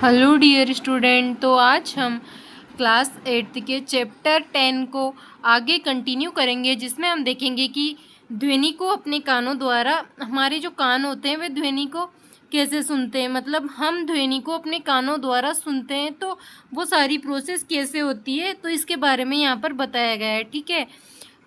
Hello dear student. तो आज हम क्लास 8th के चैप्टर 10 को आगे कंटिन्यू करेंगे, जिसमें हम देखेंगे कि ध्वनि को अपने कानों द्वारा, हमारे जो कान होते हैं वे ध्वनि को कैसे सुनते हैं। मतलब हम ध्वनि को अपने कानों द्वारा सुनते हैं, तो वो सारी प्रोसेस कैसे होती है, तो इसके बारे में यहाँ पर बताया गया है। ठीक है।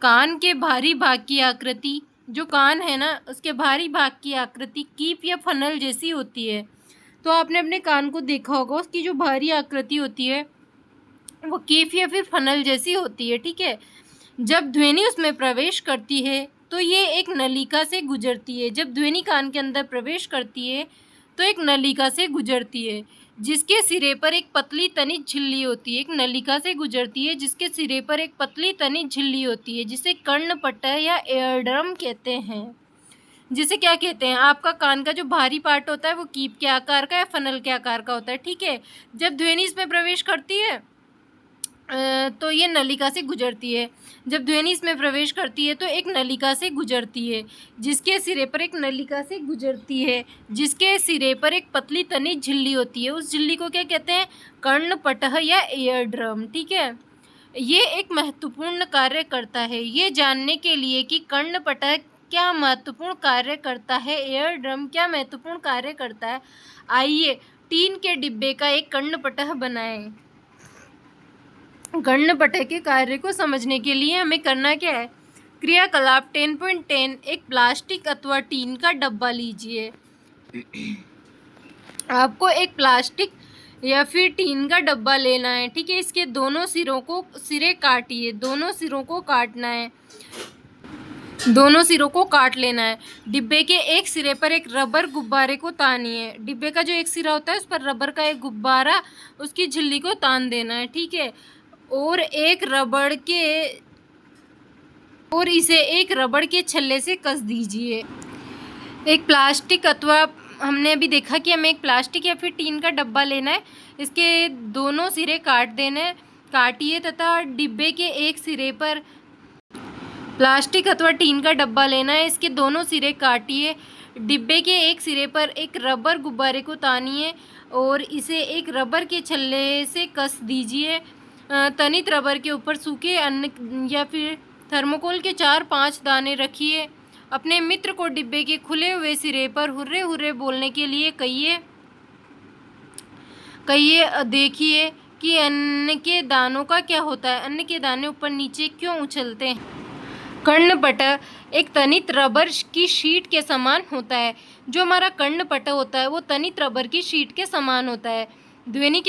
कान के बाहरी भाग की आकृति, जो कान है ना, उसके बाहरी भाग की आकृति कीप या फनल जैसी होती है। तो आपने अपने कान को देखा होगा, उसकी जो बाहरी आकृति होती है वो कीफ या फिर फनल जैसी होती है। ठीक है। जब ध्वनि उसमें प्रवेश करती है तो ये एक नलिका से गुजरती है। जब ध्वनि कान के अंदर प्रवेश करती है तो एक नलिका से गुजरती है, जिसके सिरे पर एक पतली तनी झिल्ली होती है। एक नलिका से गुजरती है जिसके सिरे पर एक पतली तनी झिल्ली होती है, जिसे कर्णपटल या एयरड्रम कहते हैं। जिसे क्या कहते हैं, आपका कान का जो बाहरी पार्ट होता है वो कीप के आकार का या फनल के आकार का होता है। ठीक है। जब ध्वनि इसमें प्रवेश करती है तो ये नलिका से गुजरती है। जब ध्वनि इसमें प्रवेश करती है तो एक नलिका से गुजरती है, जिसके सिरे पर एक नलिका से गुजरती है जिसके सिरे पर एक पतली तनी झिल्ली होती है। उस झिल्ली को क्या कहते हैं, कर्णपटल या एयर ड्रम। ठीक है। ये एक महत्वपूर्ण कार्य करता है। ये जानने के लिए कि कर्णपटल क्या महत्वपूर्ण कार्य करता है, एयर ड्रम क्या महत्वपूर्ण कार्य करता है, आइए टीन के डिब्बे का एक कर्णपटल बनाएं। कर्णपटल के कार्य को समझने के लिए हमें करना क्या है, क्रियाकलाप 10.10 एक प्लास्टिक अथवा टीन का डब्बा लीजिए। आपको एक प्लास्टिक या फिर टीन का डब्बा लेना है। ठीक है। इसके दोनों सिरे काटिए। दोनों सिरों को काटना है, दोनों सिरों को काट लेना है। डिब्बे के एक सिरे पर एक रबर गुब्बारे को तानिए। डिब्बे का जो एक सिरा होता है उस पर रबर का एक गुब्बारा, उसकी झिल्ली को तान देना है। ठीक है। और इसे एक रबड़ के छल्ले से कस दीजिए। एक प्लास्टिक अथवा, हमने अभी देखा कि हमें एक प्लास्टिक या फिर टीन का डब्बा लेना है। इसके दोनों सिरे काटिए तथा डिब्बे के एक सिरे पर, प्लास्टिक अथवा टीन का डब्बा लेना है, इसके दोनों सिरे काटिए। डिब्बे के एक सिरे पर एक रबर गुब्बारे को तानिए और इसे एक रबर के छल्ले से कस दीजिए। तनित रबर के ऊपर सूखे अन्न या फिर थर्मोकोल के 4-5 दाने रखिए। अपने मित्र को डिब्बे के खुले हुए सिरे पर हुर्रे हुर्रे बोलने के लिए कहिए। देखिए कि अन्न के दानों का क्या होता है, अन्न के दाने ऊपर नीचे क्यों उछलते हैं। कर्णपटल एक तनित रबर की शीट के समान होता है। जो हमारा कर्णपटल होता है वो तनित रबर की शीट के समान होता है। ध्वनि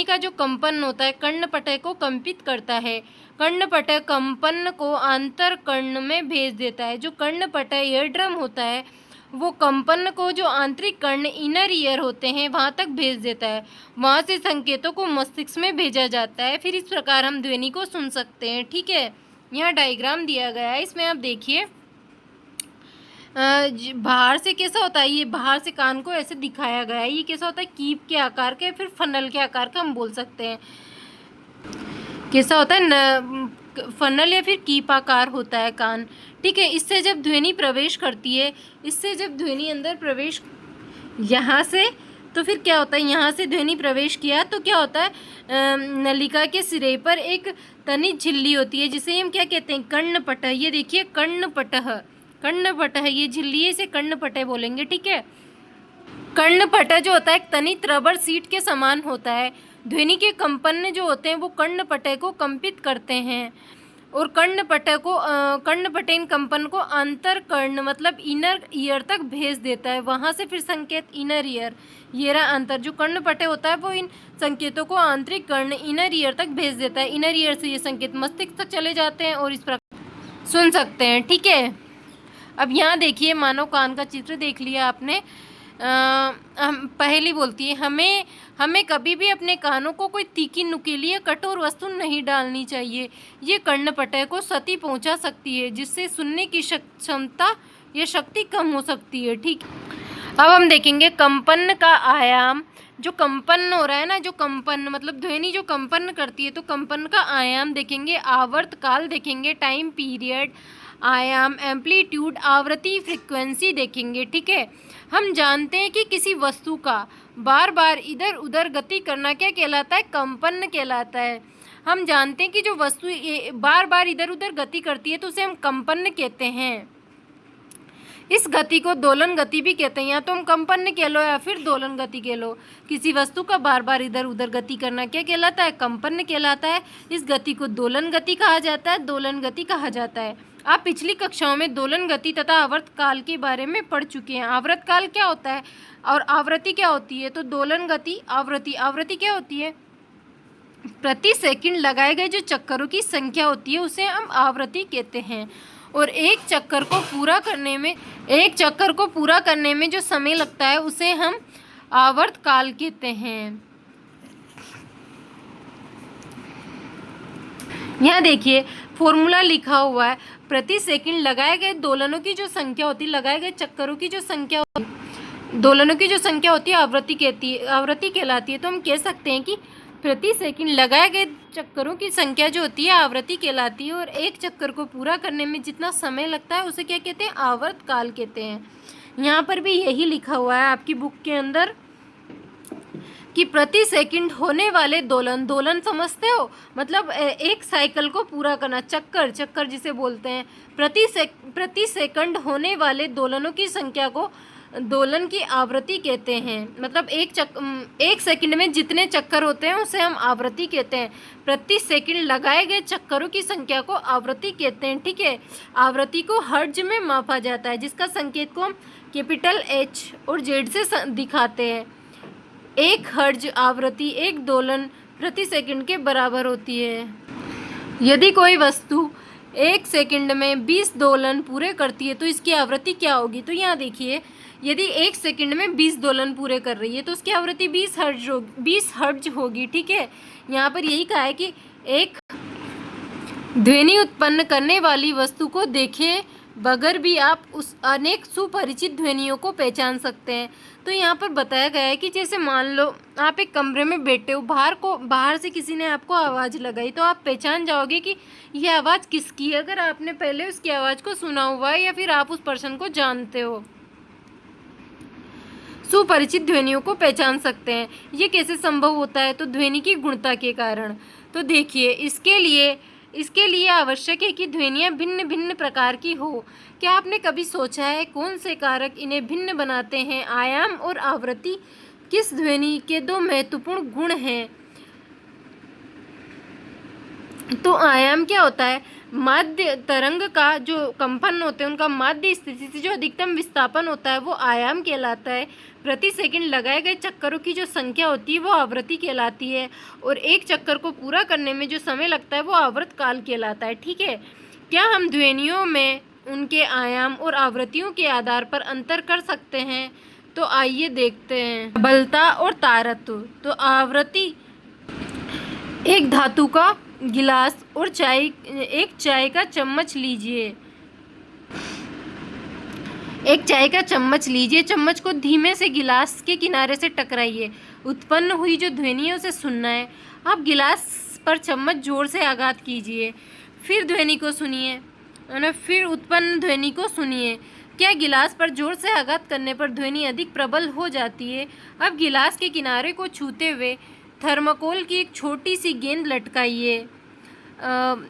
का जो कंपन होता है कर्णपटल को कंपित करता है। कर्णपटल कंपन को आंतर कर्ण में भेज देता है। जो कर्णपटल ईयरड्रम होता है वो कंपन को जो आंतरिक कर्ण इनर ईयर होते हैं वहाँ तक भेज देता है। वहाँ से संकेतों को मस्तिष्क में भेजा जाता है। फिर इस प्रकार हम ध्वनि को सुन सकते हैं। ठीक है। यहाँ डायग्राम दिया गया है, इसमें आप देखिए बाहर से कैसा होता है, ये बाहर से कान को ऐसे दिखाया गया है। ये कैसा होता है, कीप के आकार का या फिर फनल के आकार का हम बोल सकते हैं। कैसा होता है, फनल या फिर कीप आकार होता है कान। ठीक है। इससे जब ध्वनि प्रवेश करती है, इससे जब ध्वनि अंदर प्रवेश, यहाँ से, तो फिर क्या होता है, यहाँ से ध्वनि प्रवेश किया तो क्या होता है, नलिका के सिरे पर एक तनित झिल्ली होती है जिसे हम क्या कहते हैं, कर्णपटल। ये देखिए कर्णपटल ये झिल्ली है, इसे कर्णपटल बोलेंगे। ठीक है। कर्णपटल जो होता है एक तनित रबर सीट के समान होता है। ध्वनि के कंपन जो होते हैं वो कर्णपटल को कंपित करते हैं और कर्णपटल कंपन को अंतर कर्ण मतलब इनर ईयर तक भेज देता है। वहाँ से फिर संकेत इनर ईयर, ये रहा अंतर। जो कर्णपटल होता है वो इन संकेतों को आंतरिक कर्ण इनर ईयर तक भेज देता है। इनर ईयर से ये संकेत मस्तिष्क तक चले जाते हैं और इस प्रकार सुन सकते हैं। ठीक है। अब यहाँ देखिए, मानव कान का चित्र देख लिया आपने। हम पहली बोलती है, हमें कभी भी अपने कानों को कोई तीखी, नुकीली या कठोर वस्तु नहीं डालनी चाहिए। ये कर्णपटल को क्षति पहुंचा सकती है, जिससे सुनने की क्षमता या शक्ति कम हो सकती है। ठीक। अब हम देखेंगे कंपन का आयाम। जो कंपन हो रहा है ना, जो कंपन मतलब ध्वनि जो कंपन करती है, तो कंपन का आयाम देखेंगे, आवर्त काल देखेंगे, टाइम पीरियड, आयाम, एम्पलीट्यूड, आवृत्ति, फ्रीक्वेंसी देखेंगे। ठीक है, हम जानते हैं कि किसी वस्तु का बार बार इधर उधर गति करना क्या कहलाता है? कंपन कहलाता है। हम जानते हैं कि जो वस्तु बार बार इधर उधर गति करती है तो उसे हम कंपन कहते हैं। इस गति को दोलन गति भी कहते हैं। या तो हम कंपन कह लो या फिर दोलन गति कह लो। किसी वस्तु का बार बार इधर उधर गति करना क्या कहलाता है? कंपन कहलाता है। इस गति को दोलन गति कहा जाता है, दोलन गति कहा जाता है। आप पिछली कक्षाओं में दोलन गति तथा आवर्त काल के बारे में पढ़ चुके हैं। आवर्त काल क्या होता है और आवृत्ति क्या होती है? तो दोलन गति, आवृत्ति क्या होती है? प्रति सेकंड लगाए गए जो चक्करों की संख्या होती है उसे हम आवृत्ति कहते हैं। और एक चक्कर को पूरा करने में जो समय लगता है उसे हम आवर्त काल कहते हैं। यहाँ देखिए फॉर्मूला लिखा हुआ है, प्रति सेकंड लगाए गए दोलनों की जो संख्या होती है, लगाए गए चक्करों की जो संख्या होती है, दोलनों की जो संख्या होती है आवृत्ति कहलाती है। तो हम कह सकते हैं कि प्रति सेकंड लगाए गए चक्करों की संख्या जो होती है आवृत्ति कहलाती है। और एक चक्कर को पूरा करने में जितना समय लगता है उसे क्या कहते हैं? आवर्त काल कहते हैं। यहाँ पर भी यही लिखा हुआ है आपकी बुक के अंदर कि प्रति सेकंड होने वाले दोलन समझते हो? मतलब एक साइकिल को पूरा करना, चक्कर जिसे बोलते हैं। प्रति सेकंड होने वाले दोलनों की संख्या को दोलन की आवृत्ति कहते हैं। मतलब एक सेकंड में जितने चक्कर होते हैं उसे हम आवृत्ति कहते हैं। प्रति सेकंड लगाए गए चक्करों की संख्या को आवृत्ति कहते हैं। ठीक है, आवृत्ति को हर्ट्ज में मापा जाता है, जिसका संकेत को हम कैपिटल H और Z से दिखाते हैं। एक हर्ट्ज आवृत्ति एक दोलन प्रति सेकंड के बराबर होती है। यदि कोई वस्तु एक सेकंड में 20 दोलन पूरे करती है तो इसकी आवृत्ति क्या होगी? तो यहाँ देखिए, यदि एक सेकंड में 20 दोलन पूरे कर रही है तो उसकी आवृत्ति 20 हर्ट्ज होगी। ठीक है, यहाँ पर यही कहा है कि एक ध्वनि उत्पन्न करने वाली वस्तु को देखे बगैर भी आप उस अनेक सुपरिचित ध्वनियों को पहचान सकते हैं। तो यहाँ पर बताया गया है कि जैसे मान लो आप एक कमरे में बैठे हो, बाहर से किसी ने आपको आवाज़ लगाई तो आप पहचान जाओगे कि यह आवाज़ किसकी है, अगर आपने पहले उसकी आवाज़ को सुना हुआ है या फिर आप उस पर्सन को जानते हो। सुपरिचित ध्वनियों को पहचान सकते हैं। ये कैसे संभव होता है? तो ध्वनि की गुणता के कारण। तो देखिए इसके लिए आवश्यक है कि ध्वनियाँ भिन्न भिन्न प्रकार की हो। क्या आपने कभी सोचा है कौन से कारक इन्हें भिन्न बनाते हैं? आयाम और आवृत्ति किस ध्वनि के दो महत्वपूर्ण गुण हैं? तो आयाम क्या होता है? माध्य तरंग का जो कंपन होते हैं उनका माध्य स्थिति से जो अधिकतम विस्थापन होता है वो आयाम कहलाता है। प्रति सेकंड लगाए गए चक्करों की जो संख्या होती है वो आवृत्ति कहलाती है। और एक चक्कर को पूरा करने में जो समय लगता है वो आवर्त काल कहलाता है। ठीक है, क्या हम ध्वनियों में उनके आयाम और आवृत्तियों के आधार पर अंतर कर सकते हैं? तो आइए देखते हैं। प्रबलता और तारत्व। तो आवृत्ति, एक धातु का गिलास और एक चाय का चम्मच लीजिए। एक चाय का चम्मच लीजिए, चम्मच को धीमे से गिलास के किनारे से टकराइए। उत्पन्न हुई जो ध्वनि है उसे सुनना है। आप गिलास पर चम्मच जोर से आघात कीजिए, फिर ध्वनि को सुनिए, फिर उत्पन्न ध्वनि को सुनिए। क्या गिलास पर जोर से आघात करने पर ध्वनि अधिक प्रबल हो जाती है? अब गिलास के किनारे को छूते हुए थर्माकोल की एक छोटी सी गेंद लटकाइए।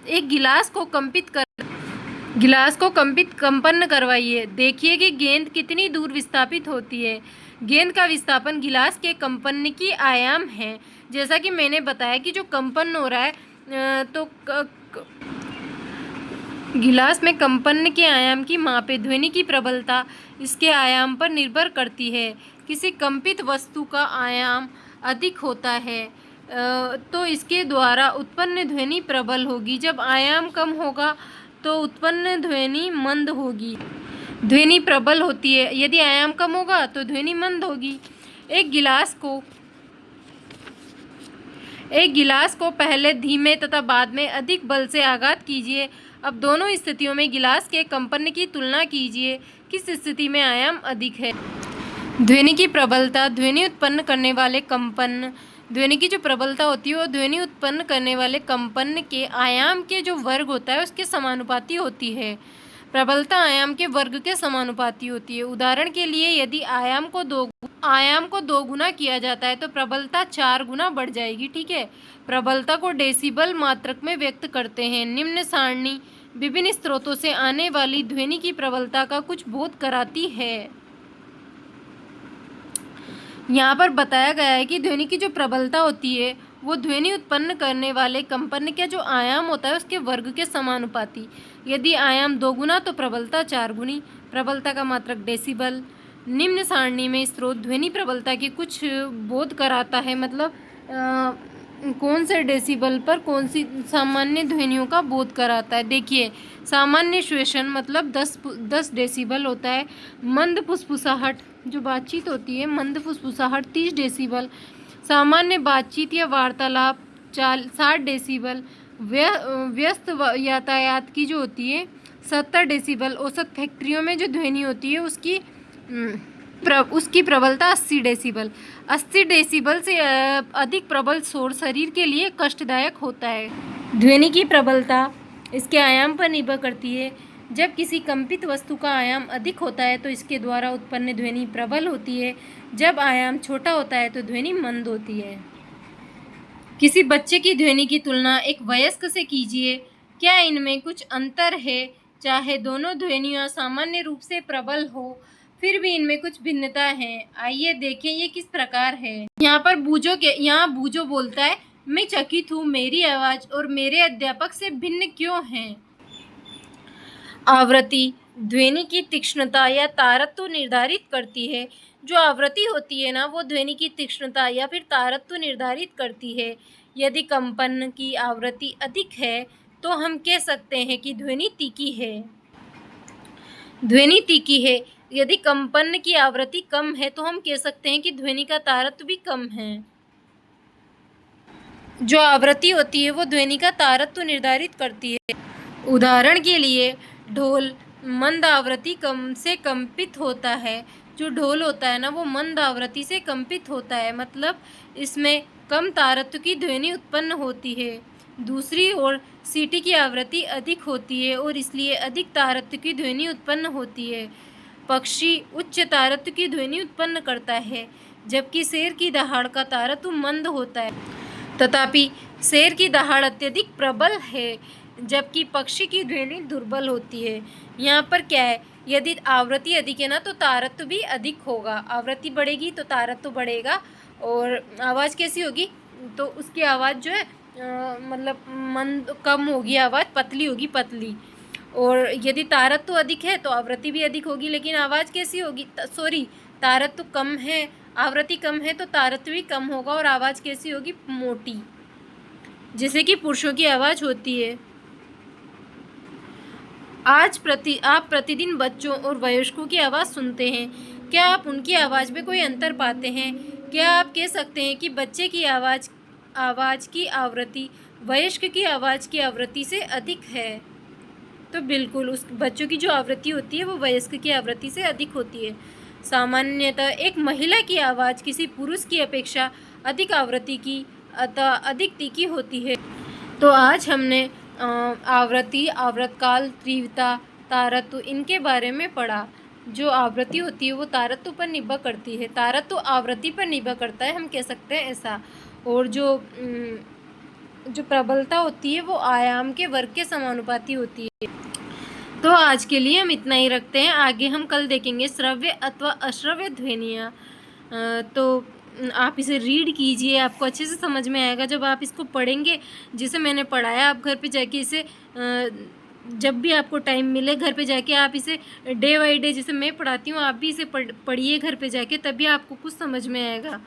एक गिलास को कंपन करवाइए। देखिए कि गेंद कितनी दूर विस्थापित होती है। गेंद का विस्थापन गिलास के कंपन की आयाम है। जैसा कि मैंने बताया कि जो कंपन हो रहा है तो गिलास में कंपन के आयाम की मापे। ध्वनि की प्रबलता इसके आयाम पर निर्भर करती है। किसी कंपित वस्तु का आयाम अधिक होता है तो इसके द्वारा उत्पन्न ध्वनि प्रबल होगी। जब आयाम कम होगा तो उत्पन्न ध्वनि मंद होगी। ध्वनि प्रबल होती है, यदि आयाम कम होगा तो ध्वनि मंद होगी। एक गिलास को पहले धीमे तथा बाद में अधिक बल से आघात कीजिए। अब दोनों स्थितियों में गिलास के कंपन की तुलना कीजिए। किस स्थिति में आयाम अधिक है? ध्वनि की प्रबलता, ध्वनि उत्पन्न करने वाले कंपन। ध्वनि की जो प्रबलता होती है वो ध्वनि उत्पन्न करने वाले कंपन के आयाम के जो वर्ग होता है उसके समानुपाती होती है। प्रबलता आयाम के वर्ग के समानुपाती होती है। उदाहरण के लिए यदि आयाम को दो गुना किया जाता है तो प्रबलता 4 गुना बढ़ जाएगी। ठीक है। प्रबलता को डेसिबल मात्रक में व्यक्त करते हैं। निम्न सारणी विभिन्न स्रोतों से आने वाली ध्वनि की प्रबलता का कुछ बोध कराती है। यहाँ पर बताया गया है कि ध्वनि की जो प्रबलता होती है वो ध्वनि उत्पन्न करने वाले कंपन का जो आयाम होता है उसके वर्ग के समानुपाती। यदि आयाम 2 गुना तो प्रबलता 4 गुनी। प्रबलता का मात्रक डेसिबल। निम्न सारणी में स्रोत ध्वनि प्रबलता की कुछ बोध कराता है, मतलब कौन से डेसिबल पर कौन सी सामान्य ध्वनियों का बोध कराता है। देखिए, सामान्य श्वेशन मतलब 10 डेसिबल होता है। मंद फुसफुसाहट जो बातचीत होती है, मंद फुसफुसाहट 30 डेसिबल। सामान्य बातचीत या वार्तालाप 60 डेसिबल। व्यस्त यातायात की जो होती है 70 डेसिबल। औसत फैक्ट्रियों में जो ध्वनि होती है उसकी प्रबलता 80 डेसिबल। 80 डेसिबल से अधिक प्रबल शोर शरीर के लिए कष्टदायक होता है। ध्वनि की प्रबलता इसके आयाम पर निर्भर करती है। जब किसी कंपित वस्तु का आयाम अधिक होता है तो इसके द्वारा उत्पन्न ध्वनि प्रबल होती है। जब आयाम छोटा होता है तो ध्वनि मंद होती है। किसी बच्चे की ध्वनि की तुलना एक वयस्क से कीजिए। क्या इनमें कुछ अंतर है? चाहे दोनों ध्वनियाँ सामान्य रूप से प्रबल हो, फिर भी इनमें कुछ भिन्नता है। आइए देखें ये किस प्रकार है। यहाँ बूझो बोलता है, मैं चकित हूँ, मेरी आवाज़ और मेरे अध्यापक से भिन्न क्यों है। आवृत्ति ध्वनि की तीक्ष्णता या तारत्व निर्धारित करती है। जो आवृत्ति होती है ना, वो ध्वनि की तीक्ष्णता या फिर तारत्व निर्धारित करती है। यदि कंपन की आवृत्ति अधिक है तो हम कह सकते हैं कि ध्वनि तीखी है। यदि कंपन की आवृत्ति कम है तो हम कह सकते हैं कि ध्वनि का तारत्व भी कम है। जो आवृत्ति होती है वो ध्वनि का तारत्व निर्धारित करती है। उदाहरण के लिए ढोल मंद आवृत्ति कम से कंपित होता है। जो ढोल होता है ना, वो मंद आवृत्ति से कंपित होता है, मतलब इसमें कम तारत्व की ध्वनि उत्पन्न होती है। दूसरी ओर सीटी की आवृत्ति अधिक होती है और इसलिए अधिक तारत्व की ध्वनि उत्पन्न होती है। पक्षी उच्च तारत्व की ध्वनि उत्पन्न करता है, जबकि शेर की दहाड़ का तारत्व मंद होता है। तथापि शेर की दहाड़ अत्यधिक प्रबल है, जबकि पक्षी की ध्वनि दुर्बल होती है। यहाँ पर क्या है, यदि आवृत्ति अधिक है ना तो तारत्व भी अधिक होगा। आवृत्ति बढ़ेगी तो तारत्व बढ़ेगा। और आवाज़ कैसी होगी, तो उसकी आवाज़ जो है मतलब मंद कम होगी, आवाज़ पतली होगी, पतली। और यदि तारत्व अधिक है तो आवृत्ति भी अधिक होगी, लेकिन आवाज़ कैसी होगी, तारत्व कम है, आवृत्ति कम है तो तारत्व भी कम होगा और आवाज़ कैसी होगी, मोटी, जैसे कि पुरुषों की आवाज़ होती है। आप प्रतिदिन बच्चों और वयस्कों की आवाज़ सुनते हैं। क्या आप उनकी आवाज़ में कोई अंतर पाते हैं? क्या आप कह सकते हैं कि बच्चे की आवाज़ की आवृत्ति वयस्क की आवाज़ की आवृत्ति से अधिक है? तो बिल्कुल, उस बच्चों की जो आवृत्ति होती है वो वयस्क की आवृत्ति से अधिक होती है। सामान्यतः एक महिला की आवाज़ किसी पुरुष की अपेक्षा अधिक आवृत्ति की अतः अधिक तीखी होती है। तो आज हमने आवृत्ति, आवृतकाल, तीव्रता, तारत्व इनके बारे में पढ़ा। जो आवृत्ति होती है वो तारत्व पर निर्भर करती है, तारत्व आवृत्ति पर निर्भर करता है, हम कह सकते हैं ऐसा। और जो प्रबलता होती है वो आयाम के वर्ग के समानुपाती होती है। तो आज के लिए हम इतना ही रखते हैं। आगे हम कल देखेंगे श्रव्य अथवा अश्रव्य ध्वनियाँ। तो आप इसे रीड कीजिए, आपको अच्छे से समझ में आएगा जब आप इसको पढ़ेंगे। जैसे मैंने पढ़ाया, आप घर पे जाके इसे जब भी आपको टाइम मिले घर पे जाके आप इसे डे बाई डे, जैसे मैं पढ़ाती हूँ, आप भी इसे पढ़िए घर पे जाके, तभी आपको कुछ समझ में आएगा।